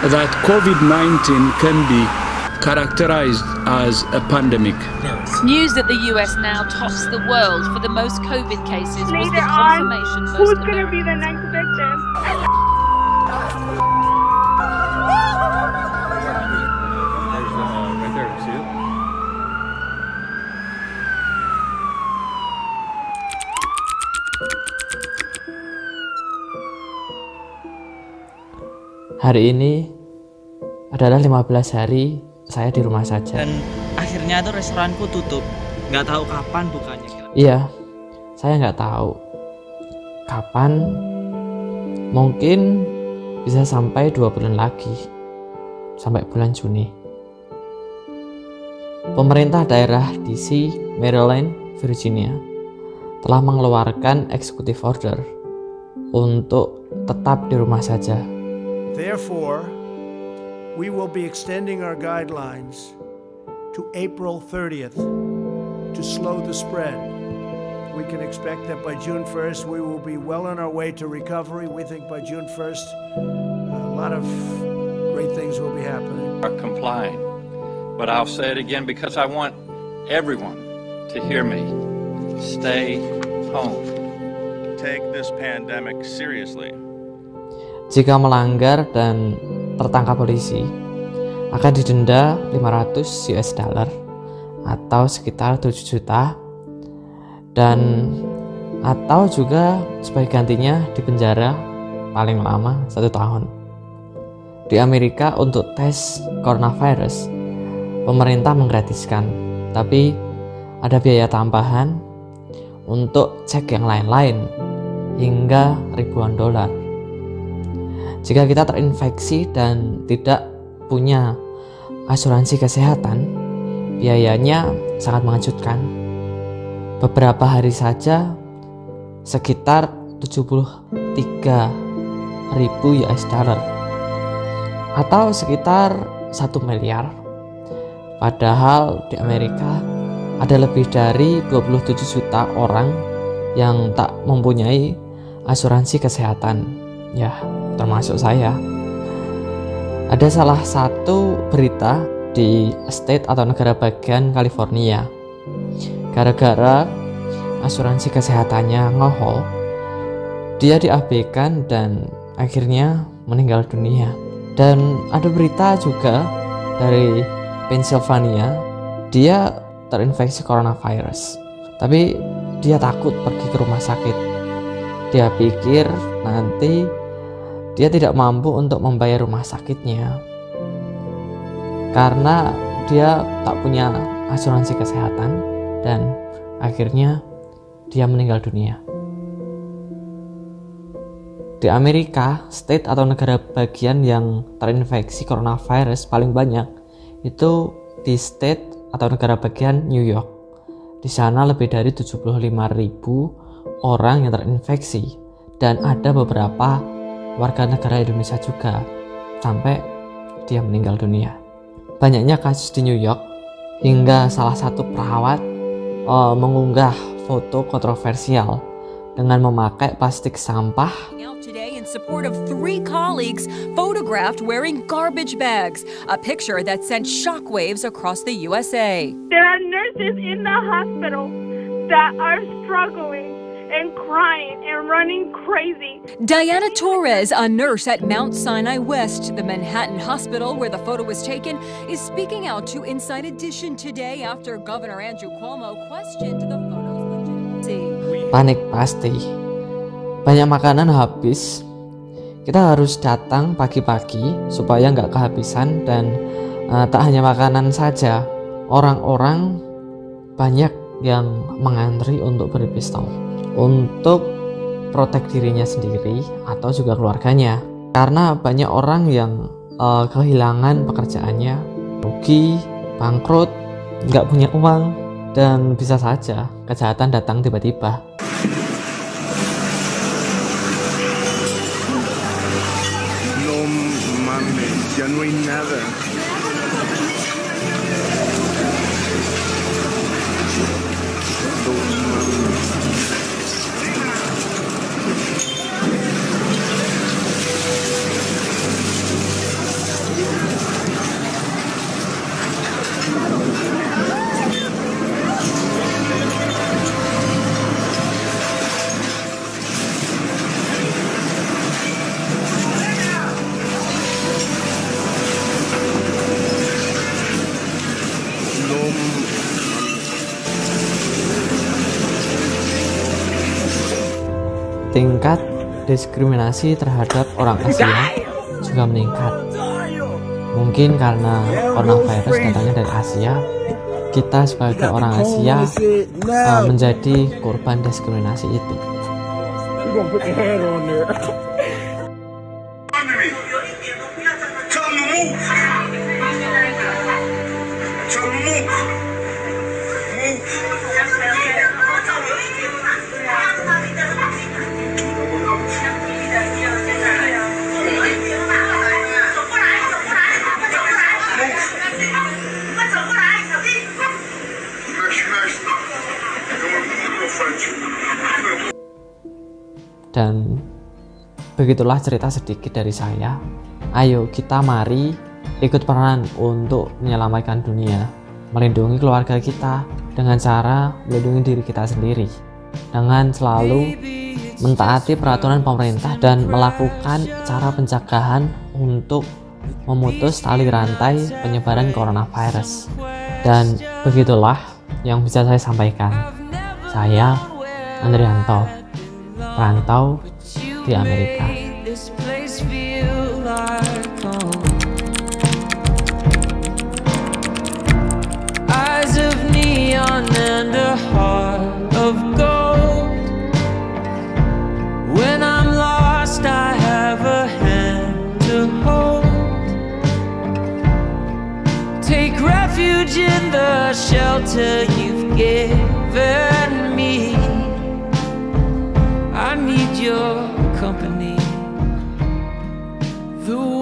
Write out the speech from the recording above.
that COVID-19 can be characterized as a pandemic. News that the US now tops the world for the most COVID cases was the confirmation most who's going to be the next victim? Right there, see it? Hari ini adalah 15 hari saya di rumah saja. Dan akhirnya tuh restoranku tutup. Nggak tahu kapan bukanya. Iya, saya nggak tahu kapan. Mungkin bisa sampai 2 bulan lagi, sampai bulan Juni. Pemerintah daerah DC, Maryland, Virginia telah mengeluarkan executive order untuk tetap di rumah saja. Therefore, we will be extending our guidelines to April 30th to slow the spread. We can expect that by June 1st we will be well on our way to recovery. We think by June 1st a lot of great things will be happening. Are complying, but I'll say it again because I want everyone to hear me. Stay home. Take this pandemic seriously. Jika melanggar dan tertangkap polisi, akan didenda 500 US dollar atau sekitar 7 juta, dan atau juga sebagai gantinya dipenjara paling lama 1 tahun. Di Amerika untuk tes coronavirus, pemerintah menggratiskan, tapi ada biaya tambahan untuk cek yang lain-lain hingga ribuan dolar. Jika kita terinfeksi dan tidak punya asuransi kesehatan, biayanya sangat mengejutkan. Beberapa hari saja sekitar 73.000 US dollar atau sekitar 1 miliar. Padahal di Amerika ada lebih dari 27 juta orang yang tak mempunyai asuransi kesehatan. Ya, termasuk saya. Ada salah satu berita di state atau negara bagian California. Gara-gara asuransi kesehatannya ngohol, dia diabaikan dan akhirnya meninggal dunia. Dan ada berita juga dari Pennsylvania, dia terinfeksi coronavirus, tapi dia takut pergi ke rumah sakit. Dia pikir nanti dia tidak mampu untuk membayar rumah sakitnya karena dia tak punya asuransi kesehatan, dan akhirnya dia meninggal dunia. Di Amerika, state atau negara bagian yang terinfeksi coronavirus paling banyak itu di state atau negara bagian New York. Di sana lebih dari 75.000 orang yang terinfeksi, dan ada beberapa warga negara Indonesia juga sampai dia meninggal dunia. Banyaknya kasus di New York hingga salah satu perawat mengunggah foto kontroversial dengan memakai plastik sampah. Today in support of 3 colleagues photographed wearing garbage bags, a picture that sent shockwaves across the USA. There are nurses in the hospital that are struggling and crying and running crazy. Diana Torres, a nurse at Mount Sinai West, the Manhattan hospital where the photo was taken, is speaking out to Inside Edition today after Governor Andrew Cuomo questioned the photo's legitimacy. Panik pasti. Banyak makanan habis. Kita harus datang pagi-pagi supaya nggak kehabisan, dan tak hanya makanan saja. Orang-orang banyak yang mengantri untuk beli pistol untuk protek dirinya sendiri atau juga keluarganya, karena banyak orang yang kehilangan pekerjaannya, rugi, bangkrut, nggak punya uang, dan bisa saja kejahatan datang tiba-tiba. No mames, ya no hay nada. No mames. tingkat diskriminasi terhadap orang Asia juga meningkat. Mungkin karena coronavirus datangnya dari Asia, kita sebagai orang Asia menjadi korban diskriminasi itu. Dan begitulah cerita sedikit dari saya. Ayo kita mari ikut peran untuk menyelamatkan dunia, melindungi keluarga kita dengan cara melindungi diri kita sendiri, dengan selalu mentaati peraturan pemerintah dan melakukan cara pencegahan untuk memutus tali rantai penyebaran coronavirus. Dan begitulah yang bisa saya sampaikan. Saya Andrianto, rantau di Amerika. Eyes of neon and a heart of gold. When I'm lost, I have a hand to hold. Take refuge in the shelter you've given me. I need your company. The